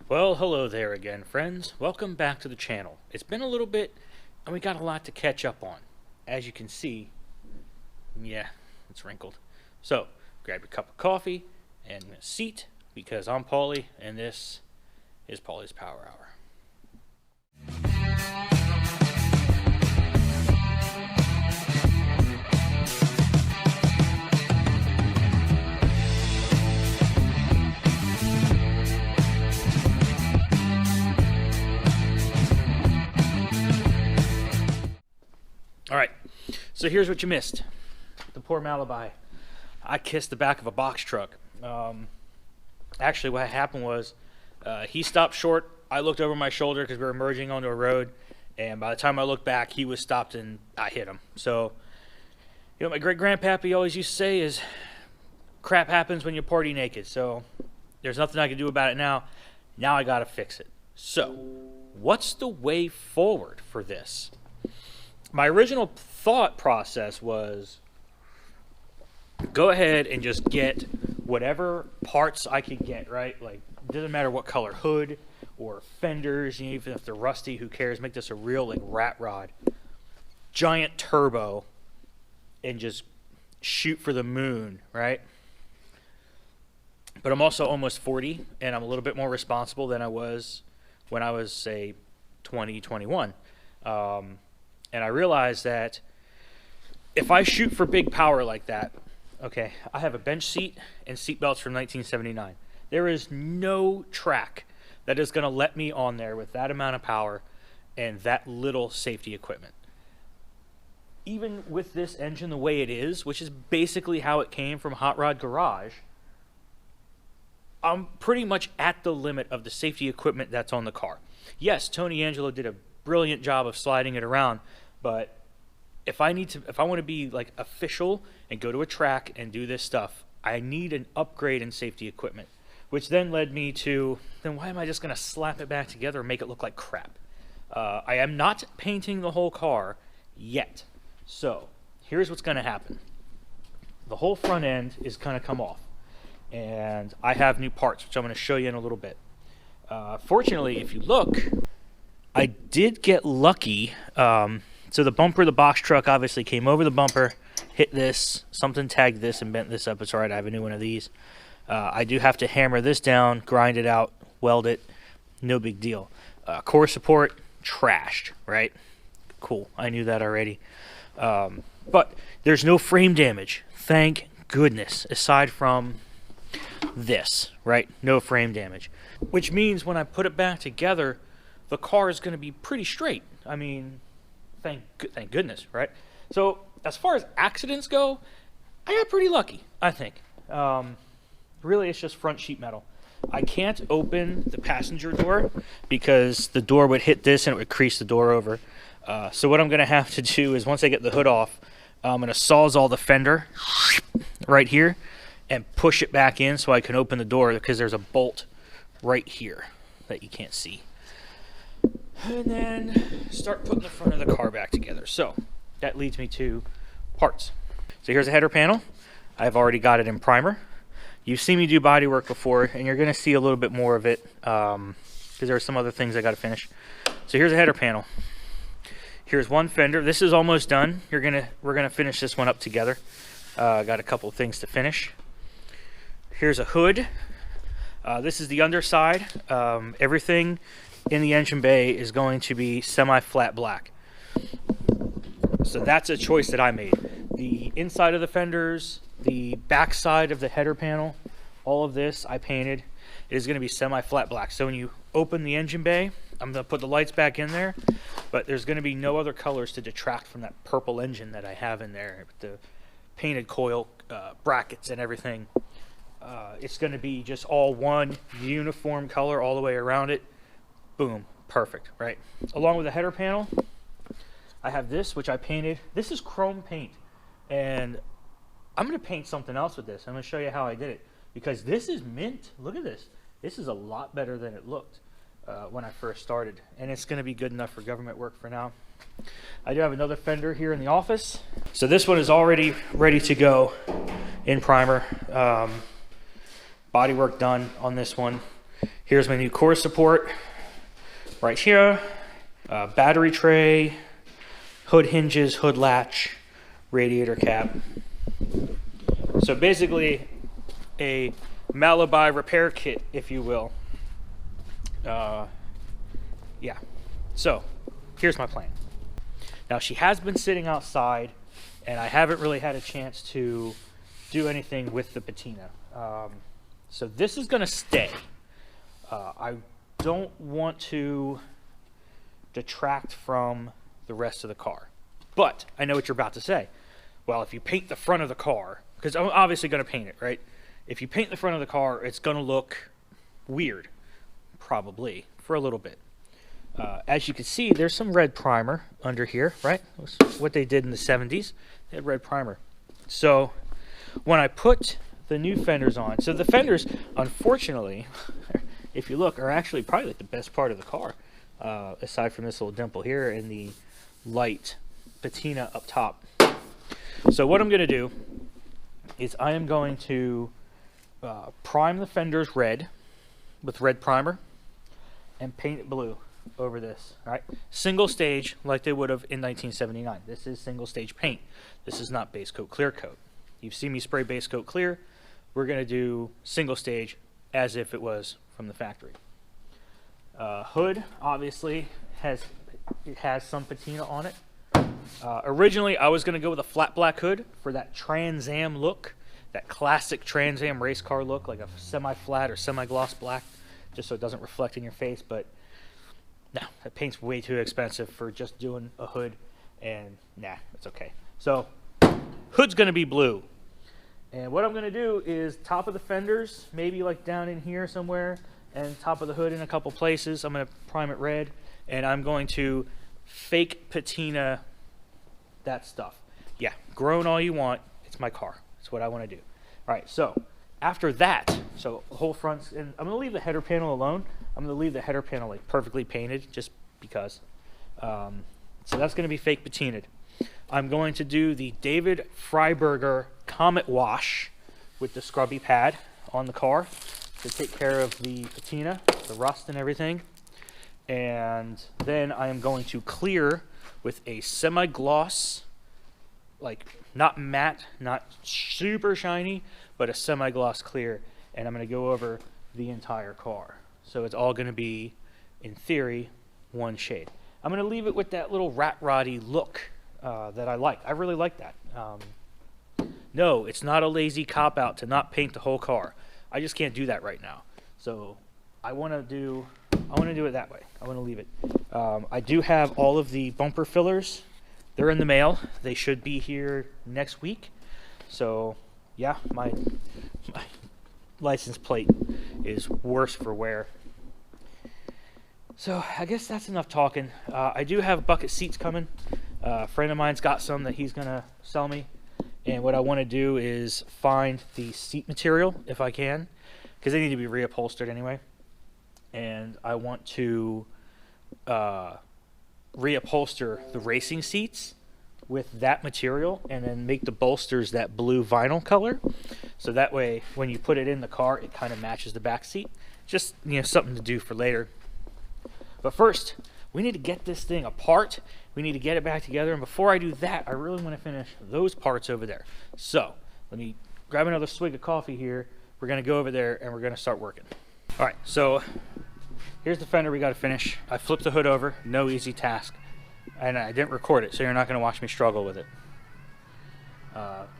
Well, hello there again, friends. Welcome back to the channel. It's been a little bit, and we got a lot to catch up on. As you can see, yeah, it's wrinkled. So, grab your cup of coffee and a seat, because I'm Paulie, and this is Paulie's Power Hour. All right, so here's what you missed. The poor Malibu. I kissed the back of a box truck. Actually, what happened was he stopped short. I looked over my shoulder because we were merging onto a road, and by the time I looked back, he was stopped and I hit him. So, you know, my great-grandpappy always used to say is, crap happens when you party naked. So there's nothing I can do about it now. Now I got to fix it. So what's the way forward for this? My original thought process was go ahead and just get whatever parts I could get, right? Like, it doesn't matter what color hood or fenders, even if they're rusty, who cares? Make this a real, like, rat rod. Giant turbo and just shoot for the moon, right? But I'm also almost 40, and I'm a little bit more responsible than I was when I was, say, 20, 21. And I realized that if I shoot for big power like that, okay, I have a bench seat and seat belts from 1979. There is no track that is going to let me on there with that amount of power and that little safety equipment. Even with this engine the way it is, which is basically how it came from Hot Rod Garage, I'm pretty much at the limit of the safety equipment that's on the car. Yes, Tony Angelo did a brilliant job of sliding it around, but if I want to be like official and go to a track and do this stuff, I need an upgrade in safety equipment, which then led me to, then why am I just going to slap it back together and make it look like crap? I am not painting the whole car yet. So here's what's going to happen. The whole front end is going to come off, and I have new parts, which I'm going to show you in a little bit. Fortunately, if you look, I did get lucky. So the bumper of the box truck obviously came over the bumper, hit this, something tagged this and bent this up. It's all right, I have a new one of these. I do have to hammer this down, grind it out, weld it, no big deal. Core support, trashed, right? Cool, I knew that already. But there's no frame damage, thank goodness, aside from this, right? No frame damage. Which means when I put it back together, the car is going to be pretty straight. I mean, thank goodness, right? So as far as accidents go, I got pretty lucky, I think. Really, it's just front sheet metal. I can't open the passenger door because the door would hit this and it would crease the door over. So what I'm going to have to do is once I get the hood off, I'm going to sawzall the fender right here and push it back in so I can open the door because there's a bolt right here that you can't see. And then start putting the front of the car back together. So that leads me to parts. So here's a header panel. I've already got it in primer. You've seen me do body work before, and you're going to see a little bit more of it because there are some other things I got to finish. So here's a header panel. Here's one fender. This is almost done. We're gonna finish this one up together. Got a couple of things to finish. Here's a hood. This is the underside. Everything in the engine bay is going to be semi-flat black. So that's a choice that I made. The inside of the fenders, the back side of the header panel, all of this I painted. It is going to be semi-flat black. So when you open the engine bay, I'm going to put the lights back in there, but there's going to be no other colors to detract from that purple engine that I have in there with the painted coil brackets and everything. It's going to be just all one uniform color all the way around it. Boom, perfect, right? Along with the header panel, I have this, which I painted. This is chrome paint, and I'm going to paint something else with this. I'm going to show you how I did it, because this is mint. Look at this. This is a lot better than it looked when I first started, and it's going to be good enough for government work for now. I do have another fender here in the office. So this one is already ready to go in primer. Body work done on this one. Here's my new core support right here. Battery tray, hood hinges, hood latch, radiator cap. So basically a Malibu repair kit, if you will. Yeah, so here's my plan. Now she has been sitting outside and I haven't really had a chance to do anything with the patina. So this is gonna stay. I don't want to detract from the rest of the car. But I know what you're about to say. Well, if you paint the front of the car, because I'm obviously going to paint it, right? If you paint the front of the car, it's going to look weird, probably, for a little bit. As you can see, there's some red primer under here, right? That's what they did in the 70s. They had red primer. So when I put the new fenders on, so the fenders, unfortunately, if you look, are actually probably like the best part of the car. Aside from this little dimple here and the light patina up top. So what I'm going to do is I am going to prime the fenders red with red primer and paint it blue over this. All right, single stage like they would have in 1979. This is single stage paint. This is not base coat clear coat. You've seen me spray base coat clear. We're going to do single stage as if it was from the factory. Hood obviously has some patina on it. Originally I was going to go with a flat black hood for that Trans Am look, that classic Trans Am race car look, like a semi-flat or semi-gloss black, just so it doesn't reflect in your face. But no, that paint's way too expensive for just doing a hood, and nah, it's okay. So hood's going to be blue, and what I'm going to do is top of the fenders, maybe like down in here somewhere, and top of the hood in a couple places. I'm going to prime it red, and I'm going to fake patina that stuff. Yeah, groan all you want. It's my car. It's what I want to do. All right, so after that, so the whole front, and I'm going to leave the header panel alone. I'm going to leave the header panel like perfectly painted just because. So that's going to be fake patinaed. I'm going to do the David Freiberger Comet Wash with the scrubby pad on the car to take care of the patina, the rust and everything. And then I am going to clear with a semi-gloss, like not matte, not super shiny, but a semi-gloss clear. And I'm going to go over the entire car. So it's all going to be, in theory, one shade. I'm going to leave it with that little rat roddy look that I like. I really like that. No, it's not a lazy cop-out to not paint the whole car. I just can't do that right now. So I want to do it that way. I want to leave it. I do have all of the bumper fillers. They're in the mail. They should be here next week. So yeah, my license plate is worse for wear. So I guess that's enough talking. I do have bucket seats coming. A friend of mine's got some that he's gonna sell me. And what I want to do is find the seat material if I can, because they need to be reupholstered anyway. And I want to reupholster the racing seats with that material and then make the bolsters that blue vinyl color. So that way, when you put it in the car, it kind of matches the back seat. Just, you know, something to do for later. But first, we need to get this thing apart. We need to get it back together. And before I do that, I really want to finish those parts over there. So let me grab another swig of coffee here. We're going to go over there and we're going to start working. All right, so here's the fender we got to finish. I flipped the hood over. No easy task. And I didn't record it, so you're not going to watch me struggle with it.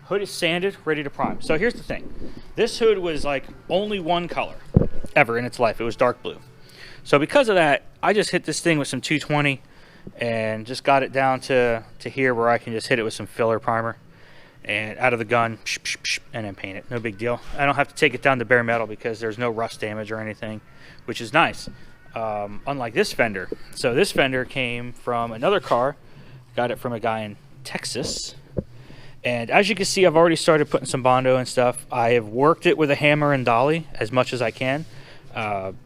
Hood is sanded, ready to prime. So here's the thing. This hood was like only one color ever in its life. It was dark blue. So because of that, I just hit this thing with some 220 and just got it down to here where I can just hit it with some filler primer and out of the gun, and then paint it. No big deal. I don't have to take it down to bare metal because there's no rust damage or anything, which is nice. Unlike this fender. So this fender came from another car. Got it from a guy in Texas. And as you can see, I've already started putting some Bondo and stuff. I have worked it with a hammer and dolly as much as I can.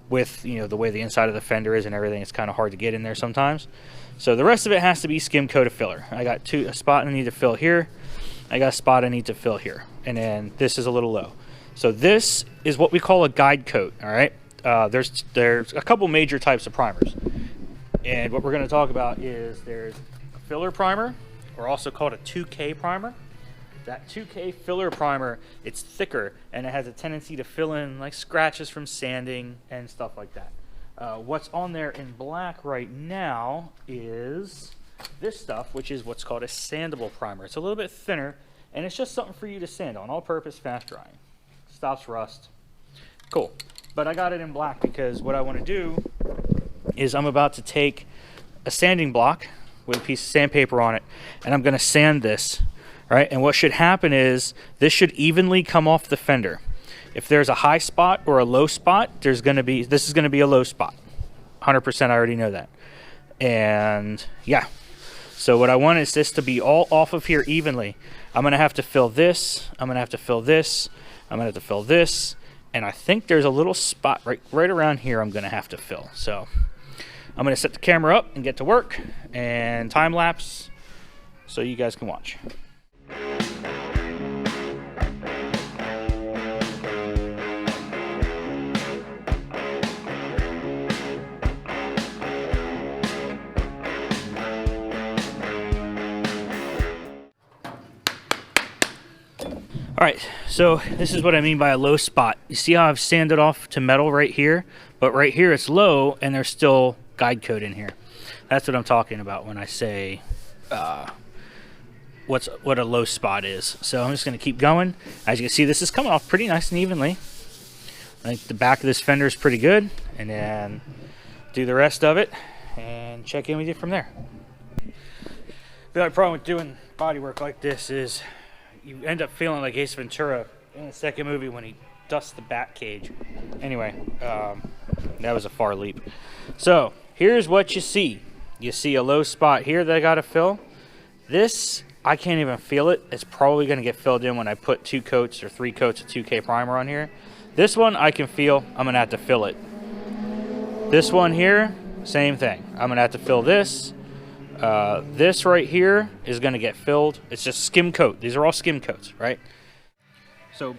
With, you know, the way the inside of the fender is and everything, it's kind of hard to get in there sometimes. So the rest of it has to be skim coat of filler. I got a spot I need to fill here. I got a spot I need to fill here. And then this is a little low. So this is what we call a guide coat, all right? there's a couple major types of primers, and what we're going to talk about is there's a filler primer, or also called a 2K primer. That 2K filler primer, it's thicker and it has a tendency to fill in like scratches from sanding and stuff like that. What's on there in black right now is this stuff, which is what's called a sandable primer. It's a little bit thinner, and it's just something for you to sand on, all-purpose, fast drying. Stops rust. Cool. But I got it in black because what I want to do is I'm about to take a sanding block with a piece of sandpaper on it, and I'm going to sand this, right? And what should happen is this should evenly come off the fender. If there's a high spot or a low spot, this is going to be a low spot. 100%, I already know that. And yeah. So what I want is this to be all off of here evenly. I'm going to have to fill this. I'm going to have to fill this. I'm going to have to fill this. And I think there's a little spot right around here I'm going to have to fill. So I'm going to set the camera up and get to work and time lapse so you guys can watch. All right, so this is what I mean by a low spot. You see how I've sanded off to metal right here, but right here it's low and there's still guide coat in here. That's what I'm talking about when I say what a low spot is. So I'm just going to keep going. As you can see, this is coming off pretty nice and evenly. I think the back of this fender is pretty good, and then do the rest of it and check in with you from there. The only problem with doing body work like this is you end up feeling like Ace Ventura in the second movie when he dusts the bat cage. Anyway, that was a far leap. So here's what you see. You see a low spot here that I got to fill. This, I can't even feel it. It's probably going to get filled in when I put 2 coats or 3 coats of 2K primer on here. This one I can feel. I'm going to have to fill it. This one here, same thing. I'm going to have to fill this. This right here is going to get filled. It's just skim coat. These are all skim coats, right? So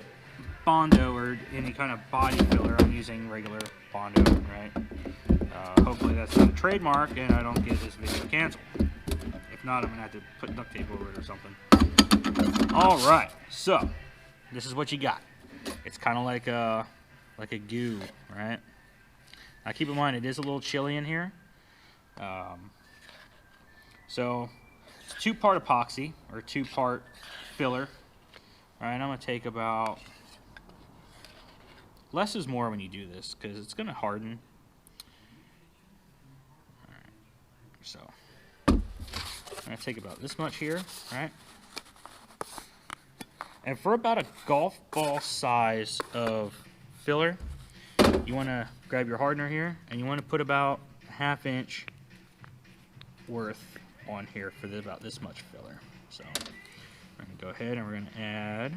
Bondo or any kind of body filler, I'm using regular Bondo, right? Hopefully that's not a trademark and I don't get this video canceled. If not, I'm going to have to put duct tape over it or something. All right, so this is what you got. It's kind of like a goo, right? Now keep in mind it is a little chilly in here. So it's 2-part epoxy or 2-part filler. All right, I'm going to take about, less is more when you do this because it's going to harden. All right, so I'm going to take about this much here, right? And for about a golf ball size of filler, you want to grab your hardener here and you want to put about a 1/2 inch worth on here for about this much filler. So we're going to go ahead and we're going to add,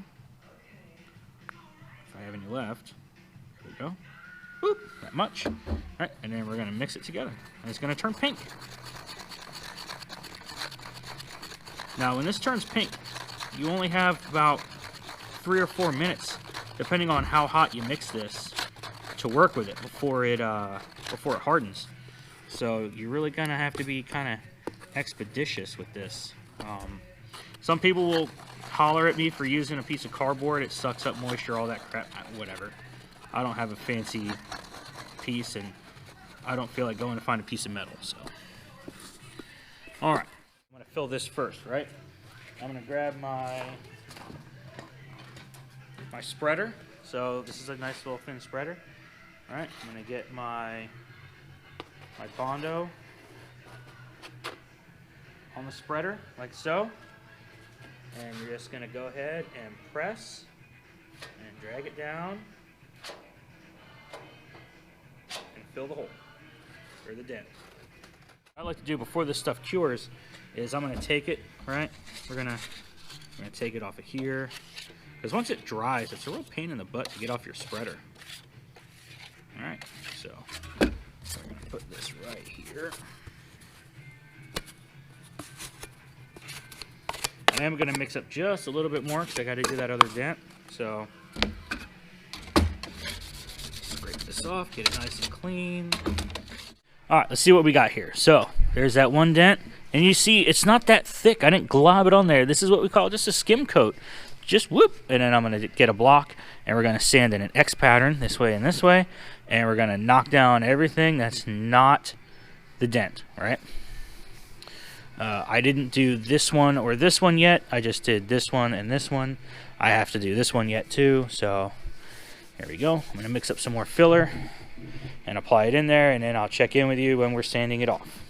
if I have any left, here we go, whoop, that much. All right, and then we're going to mix it together and it's going to turn pink. Now when this turns pink, you only have about 3 or 4 minutes, depending on how hot you mix this, to work with it before it hardens. So you're really going to have to be kind of expeditious with this. Some people will holler at me for using a piece of cardboard. It sucks up moisture, all that crap, whatever. I don't have a fancy piece and I don't feel like going to find a piece of metal. So, all right, I'm going to fill this first, right? I'm going to grab my spreader. So this is a nice little thin spreader. All right, I'm going to get my Bondo on the spreader, like so. And you're just going to go ahead and press and drag it down and fill the hole, or the dent. What I like to do before this stuff cures is I'm going to take it, right? We're going to take it off of here. Because once it dries, it's a real pain in the butt to get off your spreader. All right, so we're going to put this right here. And I'm going to mix up just a little bit more because I got to do that other dent. So scrape this this off, get it nice and clean. All right, let's see what we got here. So there's that one dent, and you see it's not that thick. I didn't glob it on there. This is what we call just a skim coat. Just whoop, and then I'm gonna get a block, and we're gonna sand in an X pattern this way and this way, and we're gonna knock down everything that's not the dent, right? I didn't do this one or this one yet. I just did this one and this one. I have to do this one yet too, so here we go. I'm gonna mix up some more filler and apply it in there, and then I'll check in with you when we're sanding it off.